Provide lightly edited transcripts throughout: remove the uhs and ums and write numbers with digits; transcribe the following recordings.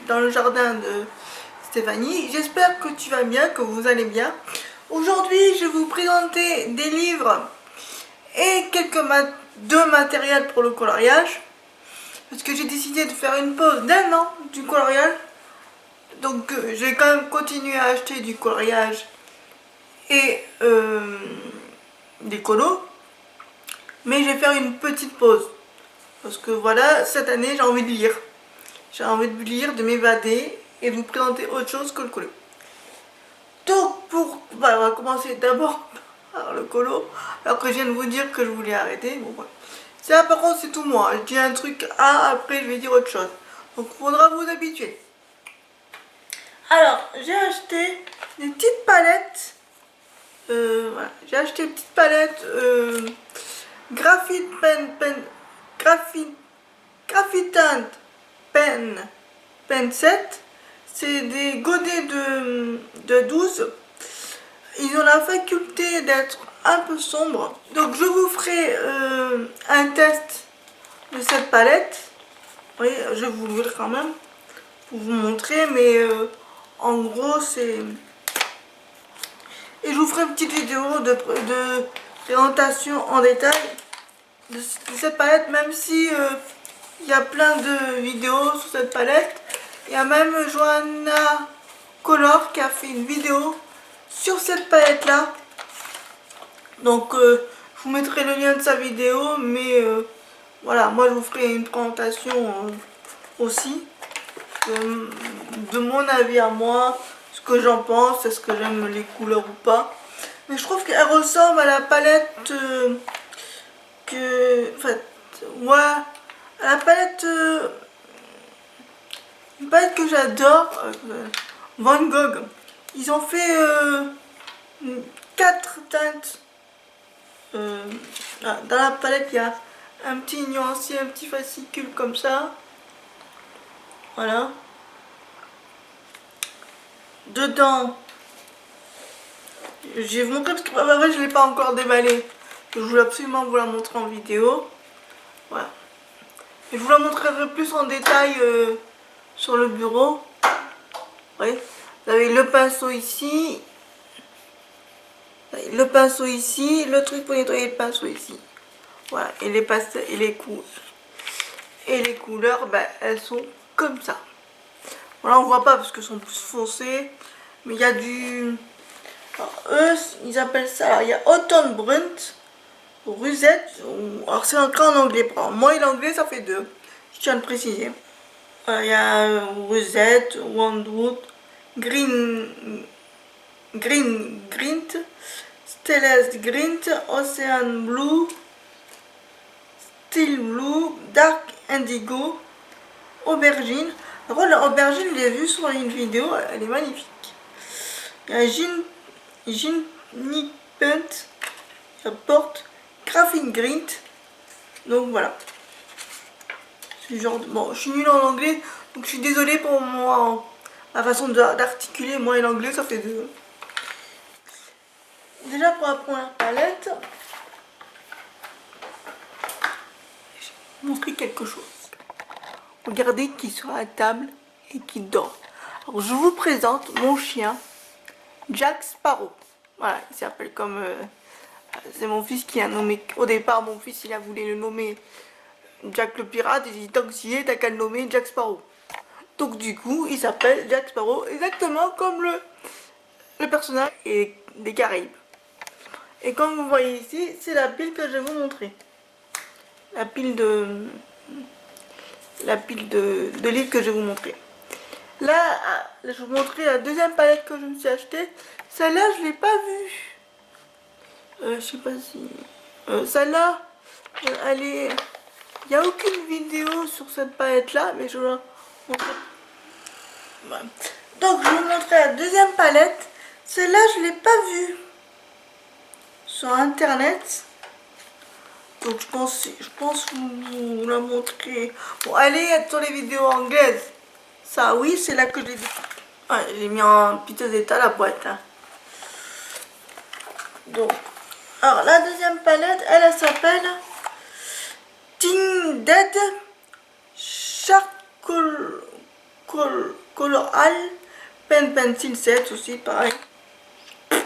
dans le jardin de Stéphanie. J'espère que tu vas bien, que vous allez bien. Aujourd'hui, je vais vous présenter des livres et deux matériels pour le coloriage. Parce que j'ai décidé de faire une pause d'un an du coloriage. Donc j'ai quand même continué à acheter du coloriage et des colos. Mais je vais faire une petite pause. Parce que voilà, cette année j'ai envie de lire. J'ai envie de lire, de m'évader et de vous présenter autre chose que le colo. Donc on va commencer d'abord par le colo. Alors que je viens de vous dire que je voulais arrêter. Bon, voilà. Ça par contre c'est tout moi. Je dis un truc A, après je vais dire autre chose. Donc il faudra vous habituer. Alors j'ai acheté des petites palettes. Voilà. J'ai acheté une petite palette Graphite Pen 7. C'est des godets de 12. Ils ont la faculté d'être un peu sombres. Donc je vous ferai un test de cette palette. Oui, je vais vous l'ouvrir quand même pour vous montrer, mais en gros c'est... Et je vous ferai une petite vidéo de présentation en détail de cette palette, même si il y a plein de vidéos sur cette palette. Il y a même Johanna Color qui a fait une vidéo sur cette palette là. Donc je vous mettrai le lien de sa vidéo, mais voilà, moi je vous ferai une présentation aussi de mon avis à moi, ce que j'en pense, est-ce que j'aime les couleurs ou pas. Mais je trouve qu'elle ressemble à la palette en fait, ouais, à la palette une palette que j'adore, Van Gogh. Ils ont fait 4 teintes. Dans la palette, il y a un petit nuancier, un petit fascicule comme ça. Voilà. Dedans, j'ai montré parce que vrai, je ne l'ai pas encore déballé. Je voulais absolument vous la montrer en vidéo. Voilà. Et je vous la montrerai plus en détail sur le bureau. Oui. Vous avez le pinceau ici. Le pinceau ici. Le truc pour nettoyer le pinceau ici. Voilà. Et les pastels et les couleurs, ben, elles sont comme ça. Voilà, on voit pas parce qu'elles sont plus foncées. Mais il y a du... Alors, eux, ils appellent ça... Alors, il y a Autumn Brunt, Rosette. Alors, c'est encore en anglais. Moi et l'anglais, ça fait deux. Je tiens à le préciser. Il y a Rosette, Wandwood, Green, Grint, Stellest Grint, Ocean Blue, Steel Blue, Dark Indigo, Aubergine. Alors, l'aubergine, je l'ai vue sur une vidéo, elle est magnifique. Il y a Gin Nippent, Porte, Graphite Grint. Donc voilà. Genre de... Bon, je suis nulle en anglais, donc je suis désolée pour moi, ma façon d'articuler. Moi et l'anglais, ça fait deux. Déjà pour la première palette, je vais vous montrer quelque chose. Regardez qui est sur la table et qui dort. Alors je vous présente mon chien, Jack Sparrow. Voilà, il s'appelle comme... c'est mon fils qui a nommé... Au départ, mon fils, il a voulu le nommer Jack le pirate. Il dit, tant que s'y est, t'as qu'à le nommer Jack Sparrow. Donc du coup, il s'appelle Jack Sparrow, exactement comme le personnage des Caraïbes. Et comme vous voyez ici, c'est la pile que je vais vous montrer. La pile de livres que je vais vous montrer. Là, je vais vous montrer la deuxième palette que je me suis achetée. Celle-là, je ne l'ai pas vue. Je sais pas si... celle-là, elle est... Il n'y a aucune vidéo sur cette palette-là, mais je vais vous montrer. Voilà. Donc, je vais vous montrer la deuxième palette. Celle-là, je ne l'ai pas vue sur Internet. Donc, je pense vous la montrer. Bon, elle est sur les vidéos anglaises. Ça, oui, c'est là que je l'ai vu. Ouais, j'ai mis en piteux état la boîte. Hein. Donc, alors, la deuxième palette, elle s'appelle Teen Dead Charcoal Color Pen Pencil 7 aussi, pareil. Je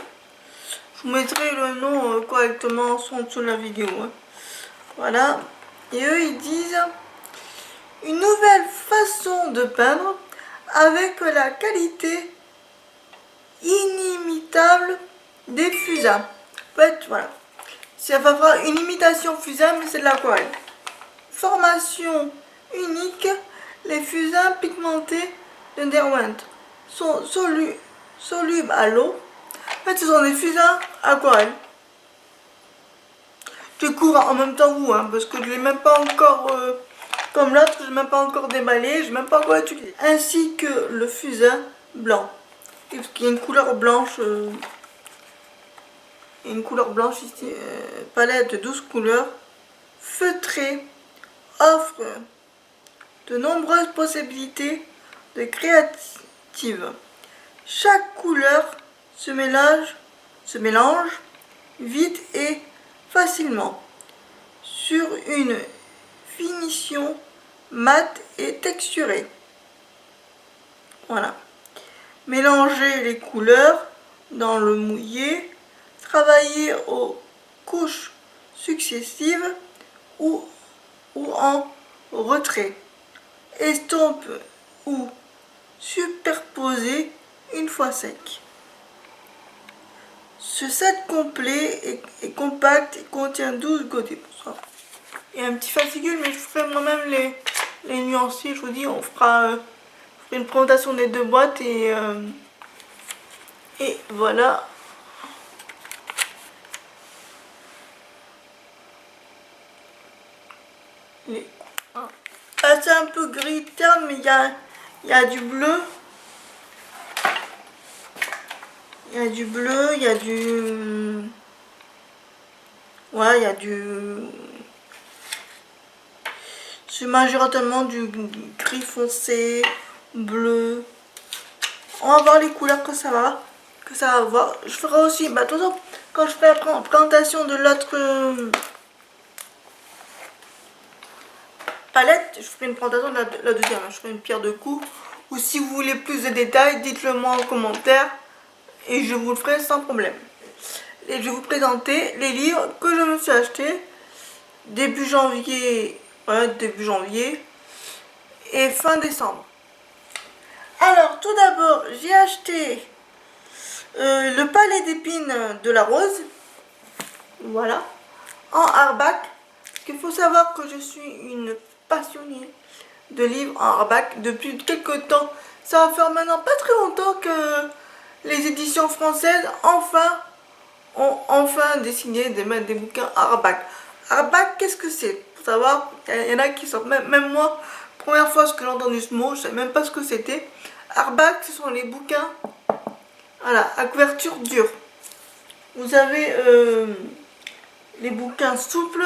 vous mettrai le nom correctement sous la vidéo. Hein. Voilà. Et eux, ils disent une nouvelle façon de peindre avec la qualité inimitable des fusains. En fait, voilà. Ça va faire une imitation fusain, mais c'est de l'aquarelle. Formation unique, les fusains pigmentés de Derwent sont solubles à l'eau. En fait, ce sont des fusains aquarelles. Je cours en même temps que vous, hein, parce que je ne l'ai même pas encore, comme l'autre, je ne l'ai même pas encore déballé, je ne l'ai même pas encore utilisé. Ainsi que le fusain blanc. Parce qu'il y a une couleur blanche, ici. Palette de 12 couleurs, feutrée, offre de nombreuses possibilités de créatives. Chaque couleur se mélange vite et facilement sur une finition mate et texturée. Voilà. Mélanger les couleurs dans le mouillé, travailler aux couches successives ou en retrait, estompe ou superposer une fois sec. Ce set complet est compact et contient 12 godets. Il y a un petit fascicule, mais je ferai moi-même les nuanciers. Je vous dis, on fera une présentation des deux boîtes et voilà. C'est un peu gris terne, mais il y a du bleu. Il y a du bleu, il y a du... Ouais, il y a du... C'est majoritairement du gris foncé, bleu. On va voir les couleurs que ça va avoir. Je ferai aussi, de toute façon, quand je ferai la présentation de l'autre palette, je ferai une présentation de la deuxième. Je ferai une pierre de coups. Ou si vous voulez plus de détails, dites-le moi en commentaire. Et je vous le ferai sans problème. Et je vais vous présenter les livres que je me suis achetés début janvier et fin décembre. Alors tout d'abord j'ai acheté le palais d'épines de la rose, voilà, en hardback. Parce qu'il faut savoir que je suis une passionnée de livres en hardback depuis quelques temps. Ça va faire maintenant pas très longtemps que les éditions françaises ont enfin décidé de mettre des bouquins hardback. Hardback, qu'est-ce que c'est? Pour savoir, il y en a qui sont, même moi, première fois que j'ai entendu ce mot, je ne savais même pas ce que c'était. Hardback, ce sont les bouquins, voilà, à couverture dure. Vous avez les bouquins souples,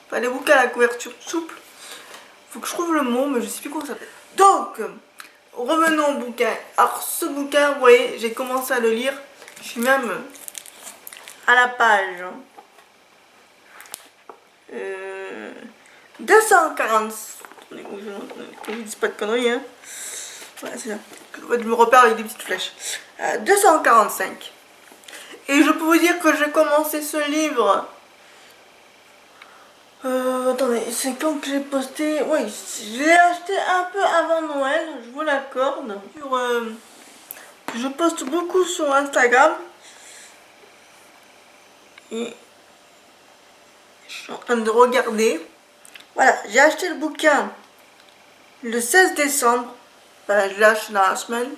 enfin les bouquins à couverture souple. Faut que je trouve le mot, mais je ne sais plus comment ça s'appelle. Donc, revenons au bouquin. Alors ce bouquin, vous voyez, j'ai commencé à le lire. Je suis même à la page 240. Que je ne dise pas de conneries. Hein. Voilà, c'est ça. Je me repère avec des petites flèches. 245. Et je peux vous dire que j'ai commencé ce livre. Attendez, c'est quand que j'ai posté. Oui, je l'ai acheté un peu avant Noël, je vous l'accorde. Je poste beaucoup sur Instagram. Et je suis en train de regarder. Voilà, j'ai acheté le bouquin le 16 décembre. Voilà, je l'ai acheté dans la semaine.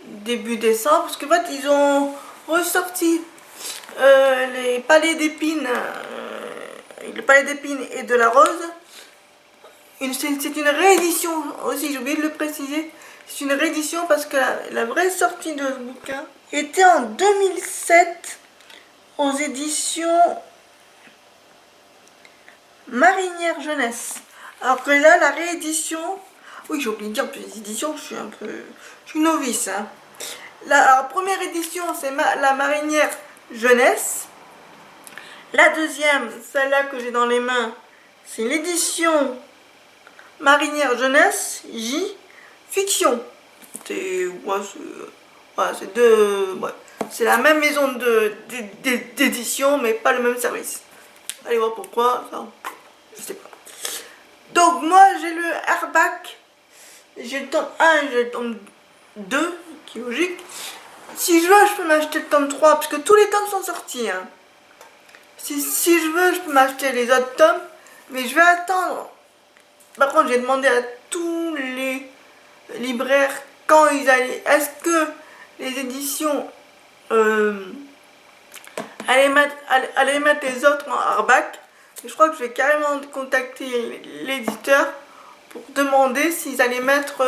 Début décembre. Parce qu'en fait, ils ont ressorti les palais d'épines. Le palais d'épines et de la rose. C'est une réédition aussi, j'ai oublié de le préciser. C'est une réédition parce que la vraie sortie de ce bouquin était en 2007 aux éditions Marinière Jeunesse. Alors que là, la réédition... Oui, j'ai oublié de dire les éditions, je suis novice. Hein. La première édition, c'est la Marinière Jeunesse. La deuxième, celle-là que j'ai dans les mains, c'est l'édition Marinière Jeunesse J. Fiction. C'est voilà, c'est deux. Ouais. C'est la même maison d'édition, mais pas le même service. Allez voir pourquoi, ça, je sais pas. Donc moi j'ai le Airback, j'ai le tome 1 et j'ai le tome 2, qui est logique. Si je veux, je peux m'acheter le tome 3, parce que tous les tomes sont sortis. Hein. Si je veux, je peux m'acheter les autres tomes, mais je vais attendre. Par contre, j'ai demandé à tous les libraires quand ils allaient. Est-ce que les éditions allaient mettre les autres en hardback? Je crois que je vais carrément contacter l'éditeur pour demander s'ils allaient mettre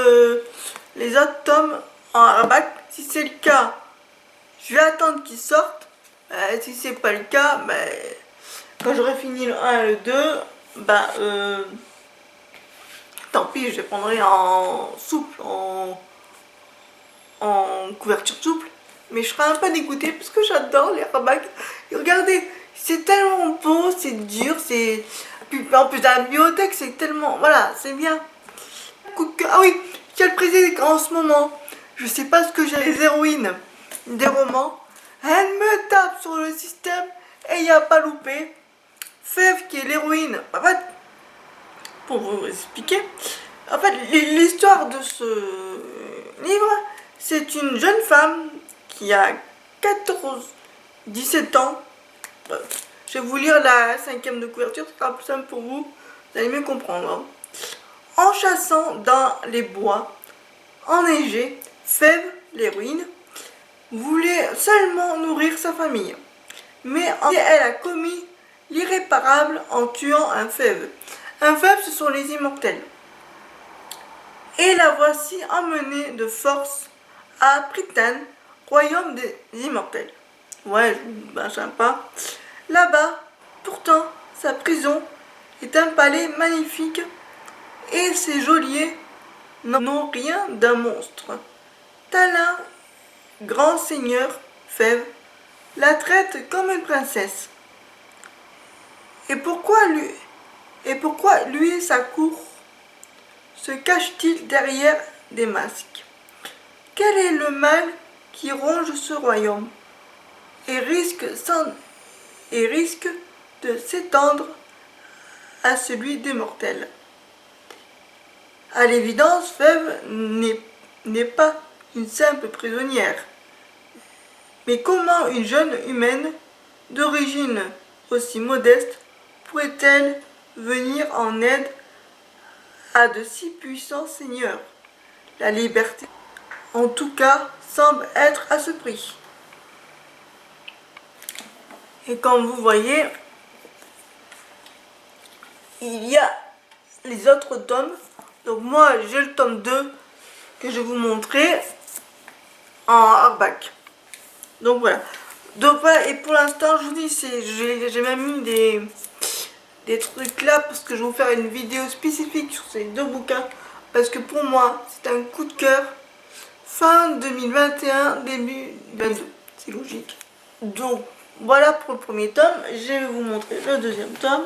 les autres tomes en hardback. Si c'est le cas, je vais attendre qu'ils sortent. Si c'est pas le cas, quand j'aurai fini le 1 et le 2, tant pis, je les prendrai en souple, en couverture souple. Mais je serai un peu dégoûtée parce que j'adore les hardbacks. Et regardez, c'est tellement beau, c'est dur, c'est... En plus, la bibliothèque, c'est tellement... Voilà, c'est bien. Ah oui, je tiens à le préciser qu'en ce moment, je sais pas ce que j'ai les héroïnes des romans. Elle me tape sur le système et il n'y a pas loupé. Fève, qui est l'héroïne, en fait, pour vous expliquer, en fait, l'histoire de ce livre, c'est une jeune femme qui a 17 ans. Je vais vous lire la 5e de couverture, ce sera plus simple pour vous, vous allez mieux comprendre. Hein. En chassant dans les bois enneigés, Fève, l'héroïne, voulait seulement nourrir sa famille. Mais elle a commis l'irréparable en tuant un Fève. Un Fève, ce sont les immortels. Et la voici emmenée de force à Prythane, royaume des immortels. Ouais, sympa. Là-bas, pourtant, sa prison est un palais magnifique et ses geôliers n'ont rien d'un monstre. Talin, grand seigneur Fève, la traite comme une princesse. Et pourquoi lui et sa cour se cache-t-il derrière des masques? Quel est le mal qui ronge ce royaume et risque de s'étendre à celui des mortels? À l'évidence, Fève n'est pas une simple prisonnière. Mais comment une jeune humaine d'origine aussi modeste pourrait-elle venir en aide à de si puissants seigneurs? La liberté, en tout cas, semble être à ce prix. Et comme vous voyez, il y a les autres tomes. Donc moi, j'ai le tome 2 que je vais vous montrer en hardback. Donc voilà. Donc voilà, et pour l'instant, je vous dis, j'ai même mis des trucs là parce que je vais vous faire une vidéo spécifique sur ces deux bouquins. Parce que pour moi, c'est un coup de cœur. Fin 2021, début 2022. C'est logique. Donc voilà pour le premier tome. Je vais vous montrer le deuxième tome.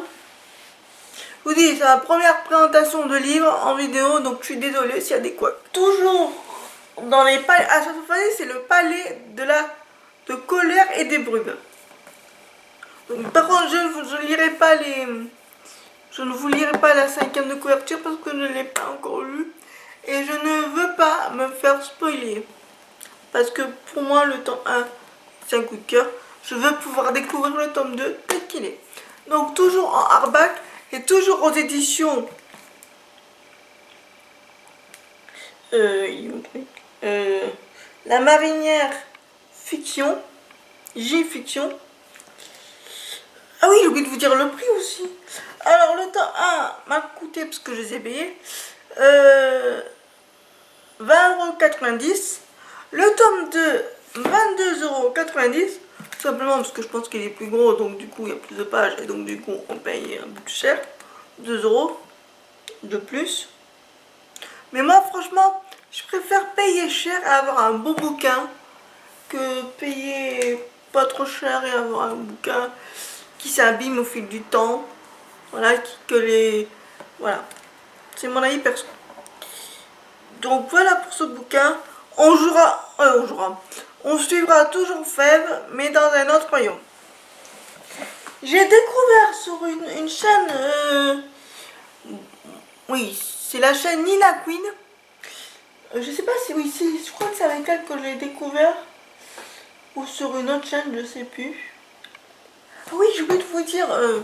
Je vous dis, c'est la première présentation de livre en vidéo, donc je suis désolée s'il y a des couacs. Toujours dans les palais, à chaque fois, c'est le palais de colère et des brumes. Donc, par contre, je ne vous lirai pas la 5e de couverture parce que je ne l'ai pas encore lu. Et je ne veux pas me faire spoiler. Parce que pour moi, le tome 1, c'est un coup de cœur. Je veux pouvoir découvrir le tome 2 tel qu'il est. Donc toujours en hardback et toujours aux éditions La Marinière Fiction, J-Fiction. Ah oui, j'ai oublié de vous dire le prix aussi. Alors le tome 1 m'a coûté, parce que je les ai payés, 20,90 €. Le tome 2, 22,90 €. Simplement parce que je pense qu'il est plus gros, donc du coup il y a plus de pages et donc du coup on paye un peu plus cher. 2 € de plus. Mais moi franchement, je préfère payer cher et avoir un beau bouquin que payer pas trop cher et avoir un bouquin qui s'abîme au fil du temps. Voilà, Voilà. C'est mon avis perso. Donc voilà pour ce bouquin. On suivra toujours Fève, mais dans un autre royaume. J'ai découvert sur une chaîne, oui, c'est la chaîne Nina Queen. Je sais pas si, oui, si, je crois que c'est avec elle que je l'ai découvert. Ou sur une autre chaîne, je sais plus. Ah oui, j'ai oublié de vous dire, je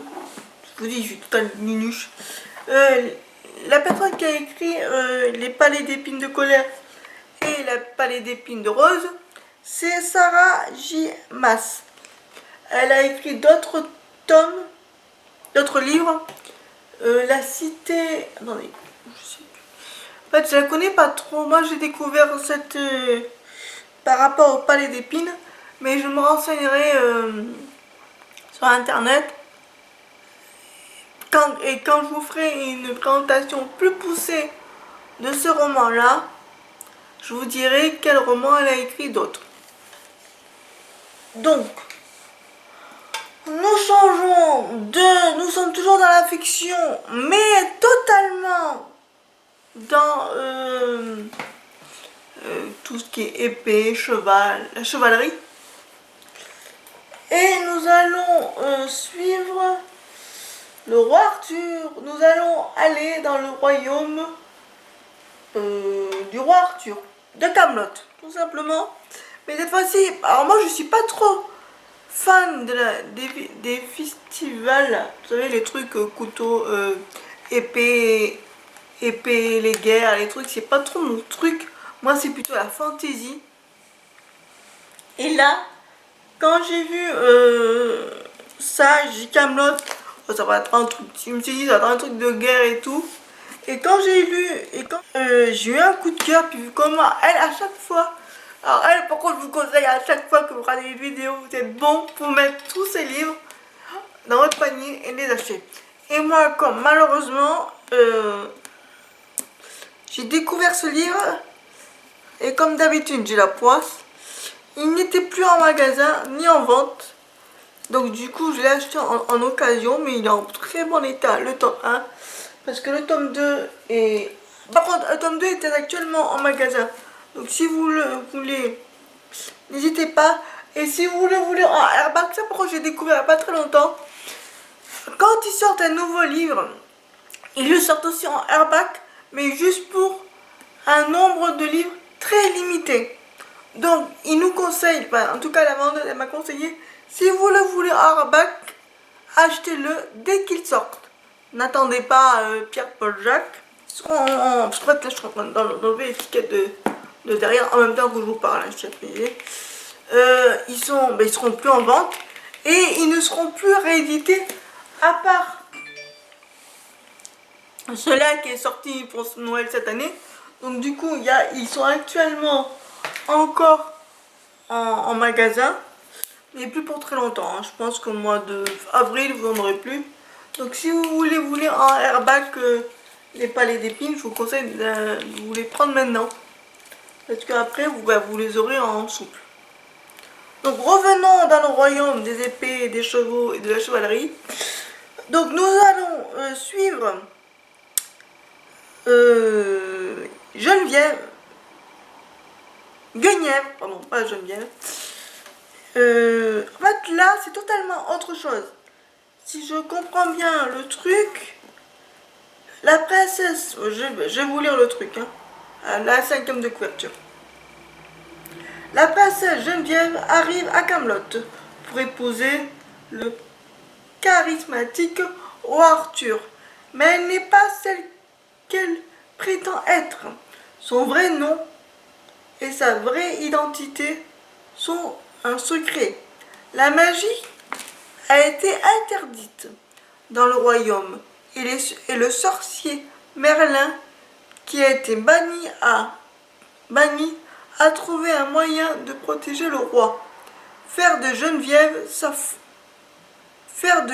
vous dis, je suis totalement minuche. La personne qui a écrit Les palais d'épines de colère et la palais d'épines de rose, c'est Sarah J. Maas. Elle a écrit d'autres tomes, d'autres livres. La cité... Attendez, je sais plus. En fait, je la connais pas trop. Moi, j'ai découvert cette... par rapport au palais d'épines. Mais je me renseignerai sur internet. Quand je vous ferai une présentation plus poussée de ce roman-là, je vous dirai quel roman elle a écrit d'autre. Donc, nous changeons de... Nous sommes toujours dans la fiction, mais totalement dans tout ce qui est épée, cheval, la chevalerie. Et nous allons suivre le roi Arthur. Nous allons aller dans le royaume du roi Arthur, de Camelot, tout simplement. Mais cette fois-ci, alors moi je suis pas trop fan des festivals, vous savez, les trucs couteaux, épée, les guerres, les trucs, c'est pas trop mon truc. Moi c'est plutôt la fantaisie. Et là, quand j'ai vu ça, j'ai Camelot, oh, ça va être un truc, je me suis dit ça va être un truc de guerre et tout. Et quand j'ai lu, j'ai eu un coup de cœur, puis vu comment elle, à chaque fois, alors elle, par contre, je vous conseille à chaque fois que vous regardez les vidéos, vous êtes bon pour mettre tous ces livres dans votre panier et les acheter. Et moi, comme malheureusement, j'ai découvert ce livre, et comme d'habitude, j'ai la poisse, il n'était plus en magasin, ni en vente. Donc du coup, je l'ai acheté en occasion, mais il est en très bon état, le tome 1. Parce que le tome 2 est... Par contre, le tome 2 est actuellement en magasin. Donc si vous le voulez, n'hésitez pas. Et si vous le voulez en airback, ça par contre j'ai découvert il n'y a pas très longtemps. Quand ils sortent un nouveau livre, ils le sortent aussi en airback, mais juste pour un nombre de livres très limité. Donc il nous conseille, enfin, en tout cas la vendeuse elle m'a conseillé, si vous le voulez en hardback, achetez-le dès qu'il sort. N'attendez pas Pierre-Paul Jacques. Ils seront en... Je crois que là je suis en train d'enlever l'étiquette de derrière en même temps que je vous parle. Ils seront plus en vente et ils ne seront plus réédités à part ceux-là qui est sorti pour Noël cette année. Donc du coup ils sont actuellement encore en magasin, mais plus pour très longtemps, hein. Je pense qu'au mois d'avril vous n'en aurez plus. Donc si vous voulez en airback les palais d'épines, je vous conseille de vous les prendre maintenant, parce qu'après vous les aurez en souple. Donc revenons dans le royaume des épées, des chevaux et de la chevalerie. Donc nous allons suivre Guenièvre, pardon, pas Geneviève. En fait là c'est totalement autre chose. Si je comprends bien le truc, la princesse, je vais vous lire le truc, hein, la 5e de couverture. La princesse Geneviève arrive à Camelot pour épouser le charismatique roi Arthur, mais elle n'est pas celle qu'elle prétend être. Son vrai nom et sa vraie identité sont un secret. La magie a été interdite dans le royaume et le sorcier Merlin, qui a été banni, a trouvé un moyen de protéger le roi. Faire de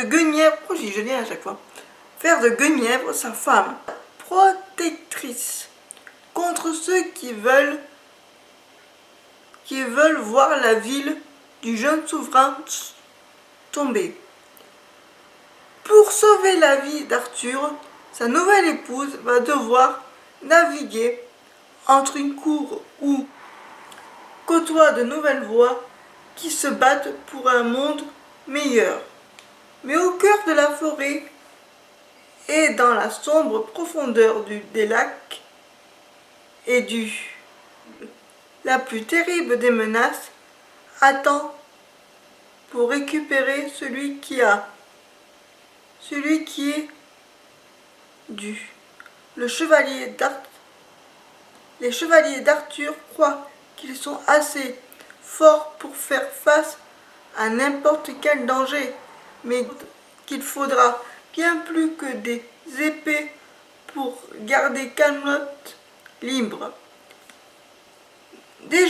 Guenièvre, oh j'ai Geneviève à chaque fois, faire de Guenièvre sa femme protectrice contre ceux qui veulent voir la ville du jeune souverain tomber. Pour sauver la vie d'Arthur, sa nouvelle épouse va devoir naviguer entre une cour où côtoient de nouvelles voix qui se battent pour un monde meilleur. Mais au cœur de la forêt et dans la sombre profondeur des lacs la plus terrible des menaces attend pour récupérer celui qui est dû. Les chevaliers d'Arthur croient qu'ils sont assez forts pour faire face à n'importe quel danger, mais qu'il faudra bien plus que des épées pour garder Camelot libre. Des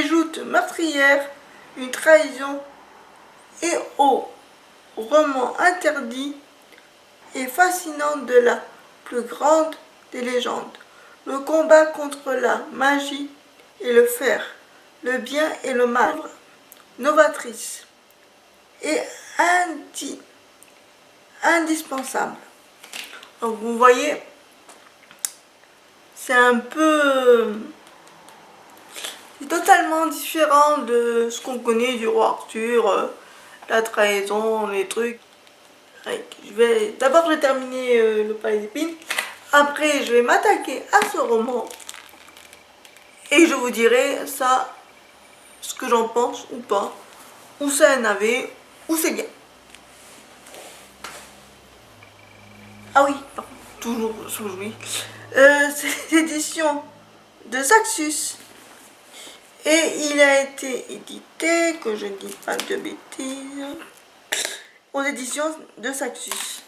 joutes meurtrières, une trahison et au roman interdit et fascinant de la plus grande des légendes. Le combat contre la magie et le fer, le bien et le mal, novatrice et indispensable. Donc vous voyez, c'est totalement différent de ce qu'on connaît du roi Arthur, la trahison, les trucs. D'abord je vais terminer le Palais d'Épines, après je vais m'attaquer à ce roman et je vous dirai ça, ce que j'en pense ou pas, ou c'est un navet, ou c'est bien. Ah oui, pardon, toujours oui. C'est l'édition de Saxus et il a été édité, que je ne dis pas de bêtises, aux éditions de Saxus.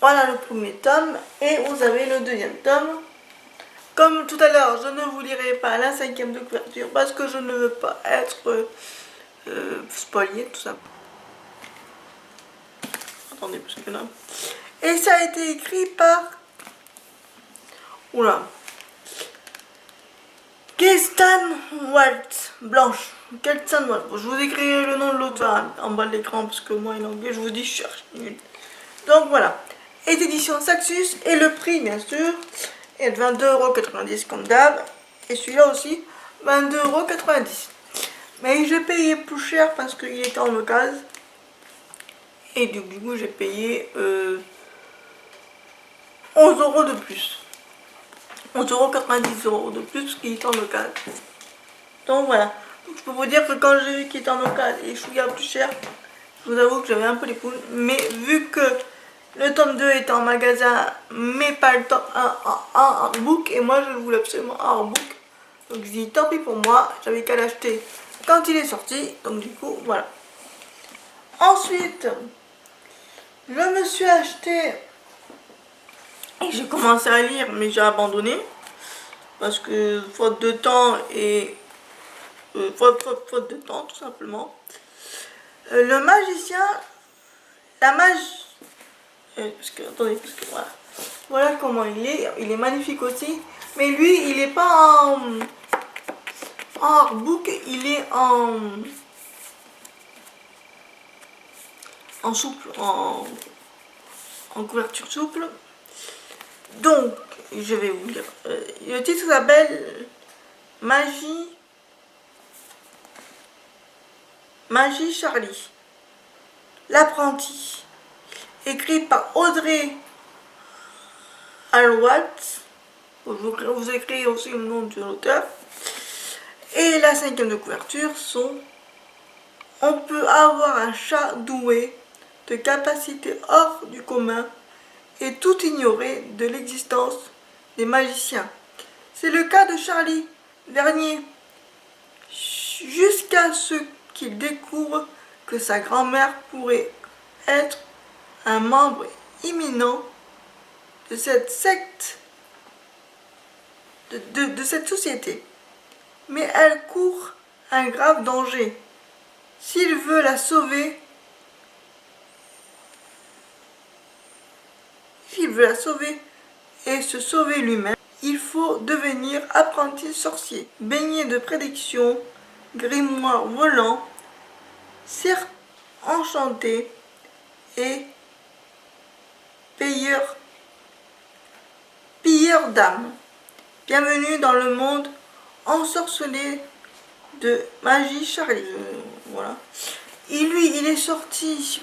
Voilà le premier tome et vous avez le deuxième tome. Comme tout à l'heure, je ne vous lirai pas la 5e de couverture parce que je ne veux pas être spoilé, tout ça. Attendez, parce que là... Et ça a été écrit par... Oula. Kestan Walt Blanche. Kestan Walt. Je vous écris le nom de l'auteur en bas de l'écran parce que moi en anglais, je vous dis, je cherche nul. Donc voilà. Et d'édition Saxus et le prix, bien sûr, est de 22,90 € comme d'hab. Et celui-là aussi, 22,90 €. Mais j'ai payé plus cher parce qu'il était en occasion. Et du coup, j'ai payé 11 € de plus. 11,90 € de plus parce qu'il est en local. Donc voilà. Donc, je peux vous dire que quand j'ai vu qu'il était en local et chouïa plus cher, je vous avoue que j'avais un peu les poules. Mais vu que le tome 2 est en magasin, mais pas le tome 1 en artbook, et moi je voulais absolument un artbook. Donc je dis tant pis pour moi, j'avais qu'à l'acheter quand il est sorti. Donc du coup, voilà. Ensuite, je me suis acheté... Et j'ai commencé à lire, mais j'ai abandonné. Parce que faute de temps et... faute de temps, tout simplement. Le magicien... La magie... attendez, parce que voilà. Voilà comment il est. Il est magnifique aussi. Mais lui, il n'est pas en artbook. Il est en souple. En couverture souple. Donc, je vais vous lire. Le titre s'appelle Magie Charlie. L'apprenti. Écrit par Audrey Alwalt. Vous écrivez aussi le nom de l'auteur. Et la 5e de couverture sont: on peut avoir un chat doué de capacités hors du commun et tout ignorer de l'existence des magiciens. C'est le cas de Charlie Vernier, jusqu'à ce qu'il découvre que sa grand-mère pourrait être un membre imminent de cette secte, de cette société. Mais elle court un grave danger. S'il veut la sauver, et se sauver lui-même, il faut devenir apprenti sorcier, baigné de prédictions, grimoire volant, cerf enchanté et pilleur Dear Dame, bienvenue dans le monde ensorcelé de Magie Charlie. Voilà. Et lui, il est sorti.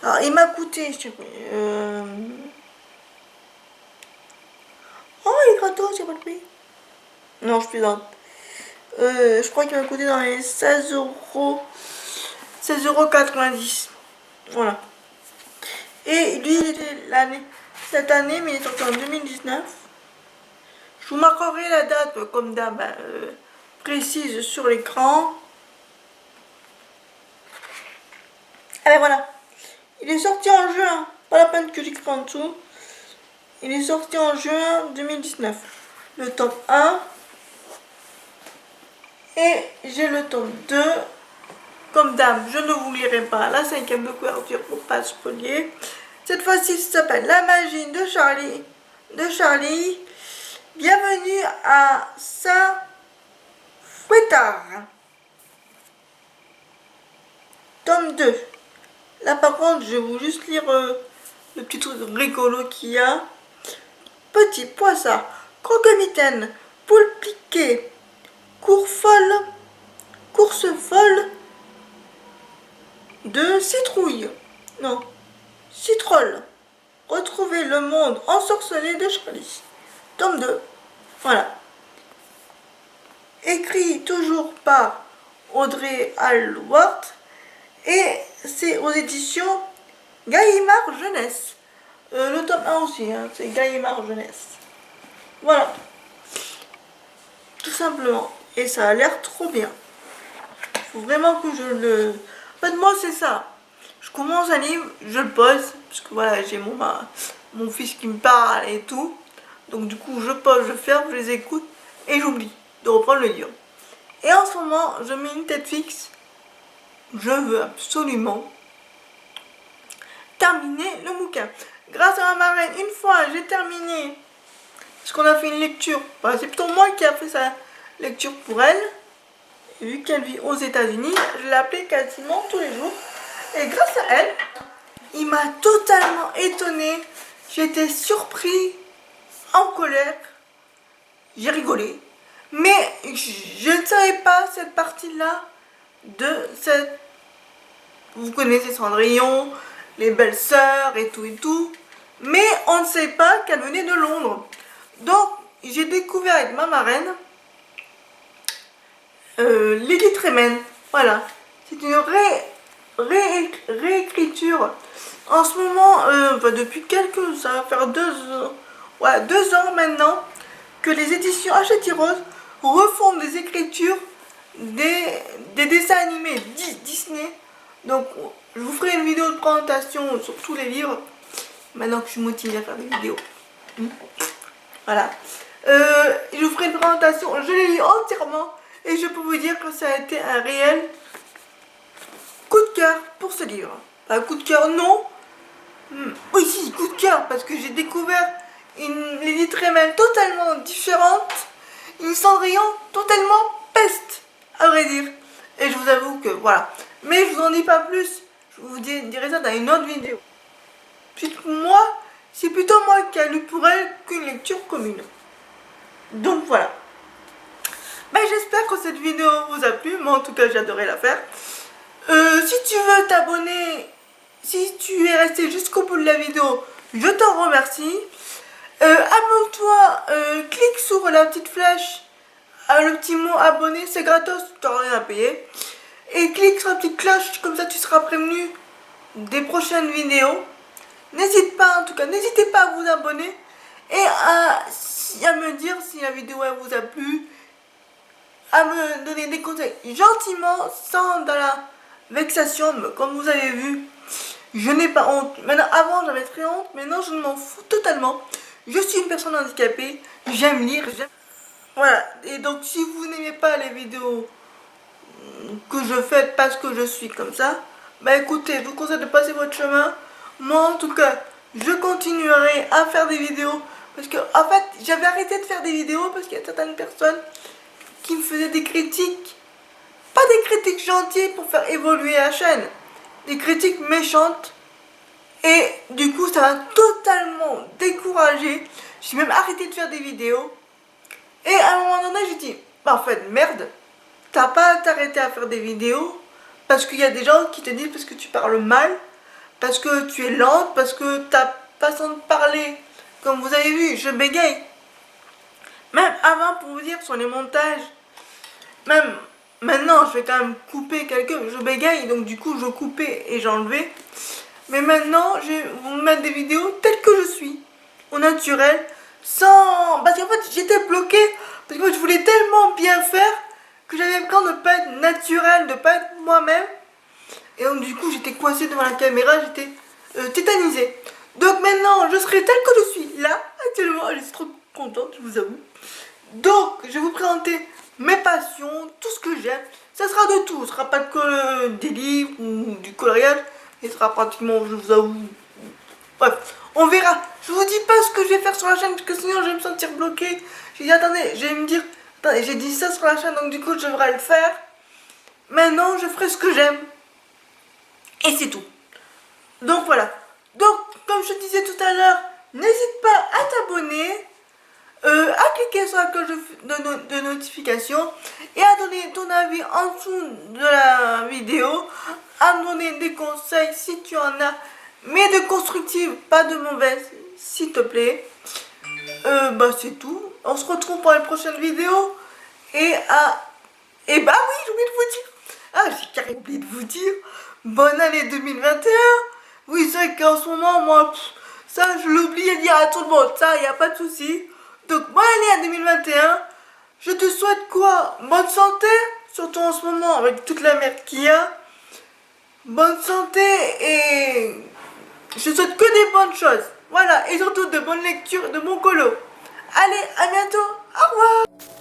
Alors, il m'a coûté. Oh, il est gratos, j'ai pas le prix. Non, je plaisante. Je crois qu'il m'a coûté dans les 16 euros. 16,90 €. Voilà. Et lui, il était cette année, mais il est sorti en 2019. Je vous marquerai la date, comme d'hab, précise sur l'écran. Allez, voilà. Il est sorti en juin. Pas la peine que j'écris en dessous. Il est sorti en juin 2019. Le tome 1. Et j'ai le tome 2. Comme d'hab, je ne vous lirai pas la 5e de couverture pour pas spoiler. Cette fois-ci, ça s'appelle La magie de Charlie. Bienvenue à Saint-Fouettard. Tome 2. Là, par contre, je vais vous juste lire le petit truc rigolo qu'il y a. Petit poissard, croque-mitaine, poule piquée, course folle de citrouille. Non, citrolle. Retrouvez le monde ensorcelé de Charlie. Tome 2. Voilà. Écrit toujours par Audrey Hallworth. Et c'est aux éditions Gallimard Jeunesse. Le tome 1 aussi, hein, c'est Gallimard Jeunesse. Voilà. Tout simplement. Et ça a l'air trop bien. Il faut vraiment que je le... En fait, moi, c'est ça. Je commence un livre, je le pose. Parce que voilà, j'ai mon fils qui me parle et tout. Donc du coup, je pose, je ferme, je les écoute. Et j'oublie de reprendre le livre. Et en ce moment, je mets une tête fixe. Je veux absolument terminer le bouquin. Grâce à ma marraine, une fois j'ai terminé, parce qu'on a fait une lecture, enfin, c'est plutôt moi qui a fait sa lecture pour elle, et vu qu'elle vit aux États-Unis, je l'appelais quasiment tous les jours, et grâce à elle, il m'a totalement étonné, j'étais surpris, en colère, j'ai rigolé, mais je ne savais pas cette partie-là de cette... Vous connaissez Cendrillon, les belles sœurs et tout. Mais on ne sait pas qu'elle venait de Londres. Donc, j'ai découvert avec ma marraine Lady Tremaine. Voilà. C'est une réécriture. En ce moment, depuis ça va faire 2 ans maintenant, que les éditions Hachette Rose refont des écritures des dessins animés Disney. Donc, je vous ferai une vidéo de présentation sur tous les livres. Maintenant que je suis motivée à faire des vidéos. Voilà. Je vous ferai une présentation. Je l'ai lu entièrement. Et je peux vous dire que ça a été un réel coup de cœur pour ce livre. Enfin, coup de cœur, non. Oui, si, coup de cœur. Parce que j'ai découvert une Lady Tremaine totalement différente. Une Cendrillon totalement peste, à vrai dire. Et je vous avoue que voilà. Mais je vous en dis pas plus. Je vous dirai ça dans une autre vidéo. Puis moi, c'est plutôt moi qui a lu pour elle qu'une lecture commune. Donc voilà. Ben, j'espère que cette vidéo vous a plu. Moi en tout cas j'ai adoré la faire. Si tu veux t'abonner, si tu es resté jusqu'au bout de la vidéo, je t'en remercie. Abonne-toi, clique sur la petite flèche, le petit mot abonné, c'est gratos, tu n'as rien à payer. Et clique sur la petite cloche, comme ça tu seras prévenu des prochaines vidéos. N'hésitez pas à vous abonner et à me dire si la vidéo elle vous a plu, à me donner des conseils gentiment, sans dans la vexation, mais comme vous avez vu, je n'ai pas honte. Maintenant, avant j'avais très honte, maintenant je m'en fous totalement. Je suis une personne handicapée, j'aime lire, voilà. Et donc si vous n'aimez pas les vidéos que je fais parce que je suis comme ça, bah écoutez, je vous conseille de passer votre chemin. Moi en tout cas, je continuerai à faire des vidéos parce que en fait, j'avais arrêté de faire des vidéos parce qu'il y a certaines personnes qui me faisaient des critiques, pas des critiques gentilles pour faire évoluer la chaîne, des critiques méchantes. Et du coup, ça m'a totalement découragée. J'ai même arrêté de faire des vidéos. Et à un moment donné, j'ai dit, bah, en fait, merde, t'as pas à t'arrêter à faire des vidéos parce qu'il y a des gens qui te disent parce que tu parles mal, parce que tu es lente, parce que ta façon de parler, comme vous avez vu, je bégaye. Même avant, pour vous dire, sur les montages, même maintenant, je vais quand même couper quelques, je bégaye, donc du coup, je coupais et j'enlevais. Mais maintenant, je vais vous mettre des vidéos telles que je suis, au naturel, sans... Parce qu'en fait, j'étais bloquée, parce que je voulais tellement bien faire que j'avais peur de ne pas être naturel, de ne pas être moi-même. Et donc du coup, j'étais coincée devant la caméra, j'étais tétanisée. Donc maintenant, je serai telle que je suis là, actuellement, je suis trop contente, je vous avoue. Donc, je vais vous présenter mes passions, tout ce que j'aime. Ça sera de tout, ce sera pas que des livres ou du coloriage. Il sera pratiquement, je vous avoue... Bref, on verra. Je vous dis pas ce que je vais faire sur la chaîne, parce que sinon je vais me sentir bloquée. J'ai dit, attendez, je vais me dire... Attendez, j'ai dit ça sur la chaîne, donc du coup, je devrais le faire. Maintenant, je ferai ce que j'aime. Et c'est tout. Donc voilà. Donc, comme je te disais tout à l'heure, n'hésite pas à t'abonner, à cliquer sur la cloche de notification et à donner ton avis en dessous de la vidéo, à me donner des conseils si tu en as, mais de constructives, pas de mauvaises, s'il te plaît. Bah c'est tout. On se retrouve pour la prochaine vidéo. Et bah oui, j'ai oublié de vous dire. Ah, j'ai carrément oublié de vous dire. Bonne année 2021. Oui, c'est vrai qu'en ce moment, moi, ça, je l'oublie à dire à tout le monde. Ça, il n'y a pas de souci. Donc, bonne année à 2021. Je te souhaite quoi? Bonne santé. Surtout en ce moment, avec toute la merde qu'il y a. Bonne santé et je te souhaite que des bonnes choses. Voilà, et surtout de bonnes lectures, de bons colos. Allez, à bientôt. Au revoir.